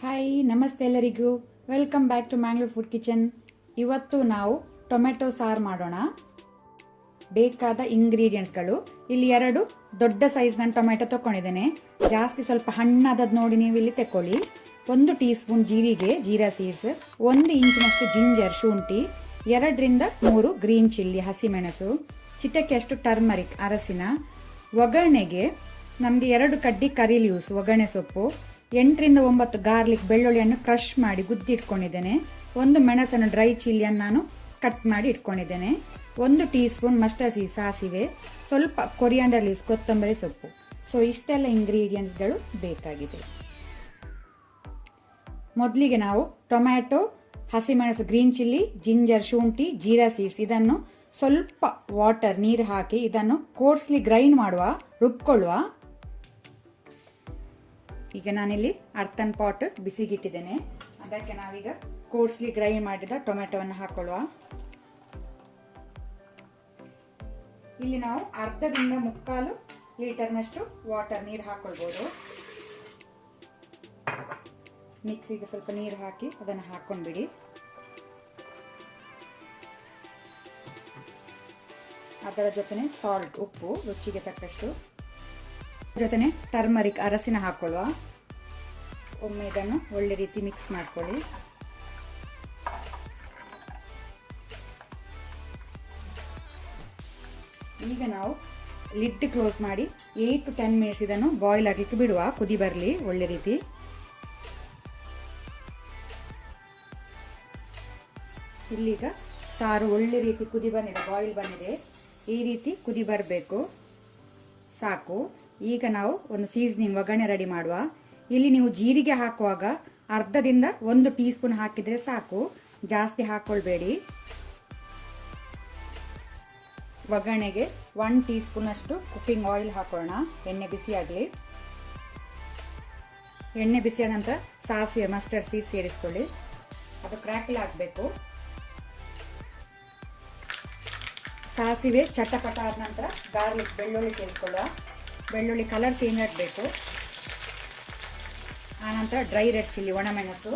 Hi ನಮಸ್ತೆ ಎಲ್ಲರಿಗೂ welcome back to Mangalore food kitchen. ಇವತ್ತು ನಾವು ಟೊಮೆಟೊ ಸಾರು ಮಾಡೋಣ. ಬೇಕಾದ ಇಂಗ್ರೀಡಿಯೆಂಟ್ಸ್ಗಳು ಇಲ್ಲಿ 2 ದೊಡ್ಡ ಸೈಜ್ ನಾನು ಟೊಮೆಟೊ ತಗೊಂಡಿದ್ದೇನೆ. ಜಾಸ್ತಿ ಸ್ವಲ್ಪ ಹಣ್ಣಾದದ್ದು ನೋಡಿ ನೀವು ಇಲ್ಲಿ ತಕೊಳ್ಳಿ. 1 ಟೀ ಸ್ಪೂನ್ ಜೀರಿಗೆ ಜೀರಾ ಸೀಡ್ಸ್, 1 ಇಂಚಿನಷ್ಟು ಜಿಂಜರ್ ಶುಂಠಿ, 2 ರಿಂದ 3 ಗ್ರೀನ್ ಚಿಲ್ಲಿ ಹಸಿಮೆಣಸು, ಚಿಟಕಿಯಷ್ಟು ಟರ್ಮರಿಕ್ ಅರಸಿನ. ಒಗ್ಗರಣೆಗೆ ನಮಗೆ 2 ಕಡ್ಡಿ ಕರಿ ಲೀವ್ಸ್ ಒಗ್ಗರಣೆ ಸೊಪ್ಪು, 8 ರಿಂದ 9 ಗಾರ್ಲಿಕ್ ಬೆಳ್ಳುಳ್ಳಿಯನ್ನು ಕ್ರಷ್ ಮಾಡಿ ಗುದ್ದಿ ಇಟ್ಕೊಂಡಿದ್ದೇನೆ. 1 ಮೆಣಸನ್ನು ಡ್ರೈ ಚಿಲ್ಲಿಯನ್ನು ನಾನು ಕಟ್ ಮಾಡಿ ಇಟ್ಕೊಂಡಿದ್ದೇನೆ. 1 ಟೀ ಸ್ಪೂನ್ ಮಸ್ಟರ್ಡ್ ಸೀಡ್ಸ್ ಸಾಸಿವೆ, ಸ್ವಲ್ಪ ಕೊರಿಯಾಂಡರ್ ಲೀವ್ಸ್ ಕೊತ್ತಂಬರಿ ಸೊಪ್ಪು. ಸೊ ಇಷ್ಟೆಲ್ಲ ಇಂಗ್ರೀಡಿಯೆಂಟ್ಸ್ಗಳು ಬೇಕಾಗಿದೆ. ಮೊದಲಿಗೆ ನಾವು ಟೊಮ್ಯಾಟೊ, ಹಸಿಮೆಣಸು, ಗ್ರೀನ್ ಚಿಲ್ಲಿ, ಜಿಂಜರ್ ಶುಂಠಿ, ಜೀರಾ ಸೀಡ್ಸ್ ಇದನ್ನು ಸ್ವಲ್ಪ ವಾಟರ್ ನೀರು ಹಾಕಿ ಇದನ್ನು ಕೋರ್ಸ್ಲಿ ಗ್ರೈಂಡ್ ಮಾಡುವ, ರುಬ್ಕೊಳ್ಳುವ. ಈಗ ನಾನಿಲ್ಲಿ ಅರ್ಥನ್ ಪಾಟ್ ಬಿಸಿಗಿಟ್ಟಿದ್ದೇನೆ. ಅದಕ್ಕೆ ನಾವೀಗ ಕೋರ್ಸ್ಲಿ ಗ್ರೈಂಡ್ ಮಾಡಿದ ಟೊಮೆಟೊವನ್ನು ಹಾಕೊಳ್ಳುವ. ಇಲ್ಲಿ ನಾವು 1/2 ರಿಂದ 3/4 ಲೀಟರ್ನಷ್ಟು ವಾಟರ್ ನೀರು ಹಾಕೊಳ್ಬಹುದು. ಮಿಕ್ಸಿಗೆ ಸ್ವಲ್ಪ ನೀರು ಹಾಕಿ ಅದನ್ನು ಹಾಕೊಂಡ್ಬಿಡಿ. ಅದರ ಜೊತೆನೆ ಸಾಲ್ಟ್ ಉಪ್ಪು ರುಚಿಗೆ ತಕ್ಕಷ್ಟು, ಜೊತೆನೆ ಟರ್ಮರಿಕ್ ಅರಸಿನ ಹಾಕೊಳ್ಳುವ. ಒಮ್ಮೆ ಇದನ್ನು ಒಳ್ಳೆ ರೀತಿ ಮಿಕ್ಸ್ ಮಾಡ್ಕೊಳ್ಳಿ. ಈಗ ನಾವು ಲಿಡ್ ಕ್ಲೋಸ್ ಮಾಡಿ 8 to 10 ಮಿನಿಟ್ಸ್ ಇದನ್ನು ಬಾಯ್ಲ್ ಆಗಲಿಕ್ಕೆ ಬಿಡುವ. ಕುದಿ ಬರಲಿ ಒಳ್ಳೆ ರೀತಿ. ಇಲ್ಲೀಗ ಸಾರು ಒಳ್ಳೆ ರೀತಿ ಕುದಿ ಬಂದಿದೆ, ಬಾಯ್ಲ್ ಬಂದಿದೆ. ಈ ರೀತಿ ಕುದಿ ಬರಬೇಕು, ಸಾಕು. ಈಗ ನಾವು ಒಂದು ಸೀಸನಿಂಗ್ ಒಗ್ಗರಣೆ ರೆಡಿ ಮಾಡುವ. ಇಲ್ಲಿ ನೀವು ಜೀರಿಗೆ ಹಾಕುವಾಗ 1/2 ರಿಂದ 1 ಟೀ ಸ್ಪೂನ್ ಹಾಕಿದ್ರೆ ಸಾಕು, ಜಾಸ್ತಿ ಹಾಕೊಳ್ಬೇಡಿ. ಒಗ್ಗರಣೆಗೆ 1 ಟೀ ಸ್ಪೂನ್ ಅಷ್ಟು ಕುಕ್ಕಿಂಗ್ ಆಯಿಲ್ ಹಾಕೋಣ. ಎಣ್ಣೆ ಬಿಸಿ ಆಗಲಿ. ಎಣ್ಣೆ ಬಿಸಿಯಾದ ನಂತರ ಸಾಸಿವೆ ಮಸ್ಟರ್ಡ್ ಸೀಡ್ಸ್ ಸೇರಿಸ್ಕೊಳ್ಳಿ. ಅದು ಕ್ರ್ಯಾಕಲ್ ಆಗಬೇಕು. ಸಾಸಿವೆ ಚಟಪಟ ಆದ ನಂತರ ಗಾರ್ಲಿಕ್ ಬೆಳ್ಳುಳ್ಳಿ ಸೇರಿಸ್ಕೊಳ್ಳುವ. ಬೆಳ್ಳುಳ್ಳಿ ಕಲರ್ ಚೇಂಜ್ ಆಗಬೇಕು. ಆನಂತರ ಡ್ರೈ ರೆಡ್ ಚಿಲ್ಲಿ ಒಣಮೆಣಸು,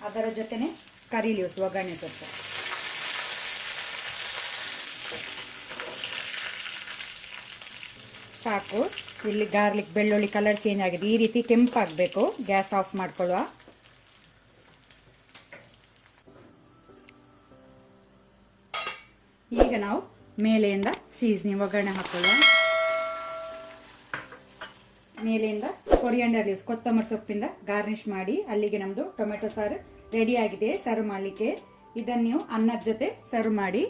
ಅದರ ಜೊತೆನೆ ಕರಿ ಲೀವ್ಸ್ ಒಗ್ಗರಣೆ ಸೊಪ್ಪು. ಸಾಕು. ಇಲ್ಲಿ ಗಾರ್ಲಿಕ್ ಬೆಳ್ಳುಳ್ಳಿ ಕಲರ್ ಚೇಂಜ್ ಆಗಿದೆ. ಈ ರೀತಿ ಕೆಂಪಾಗಬೇಕು. Gas off ಮಾಡ್ಕೊಳ್ಳುವ. ಈಗ ನಾವು ಮೇಲೆಯಿಂದ ಸೀಸನಿಂಗ್ ಒಗ್ಗರಣೆ ಹಾಕೊಳ್ಳುವ. ಮೇಲೆಯಿಂದ ಕೊರಿಯಾಂಡರ್ ಲೀವ್ಸ್ ಕೊತ್ತಂಬರಿ ಸೊಪ್ಪಿಂದ ಗಾರ್ನಿಶ್ ಮಾಡಿ. ಅಲ್ಲಿಗೆ ನಮ್ದು ಟೊಮೆಟೊ ಸಾರು ರೆಡಿ ಆಗಿದೆ ಸರ್ವ್ ಮಾಡಲಿಕ್ಕೆ. ಇದನ್ನು ನೀವು ಅನ್ನದ ಜೊತೆ ಸರ್ವ್ ಮಾಡಿ.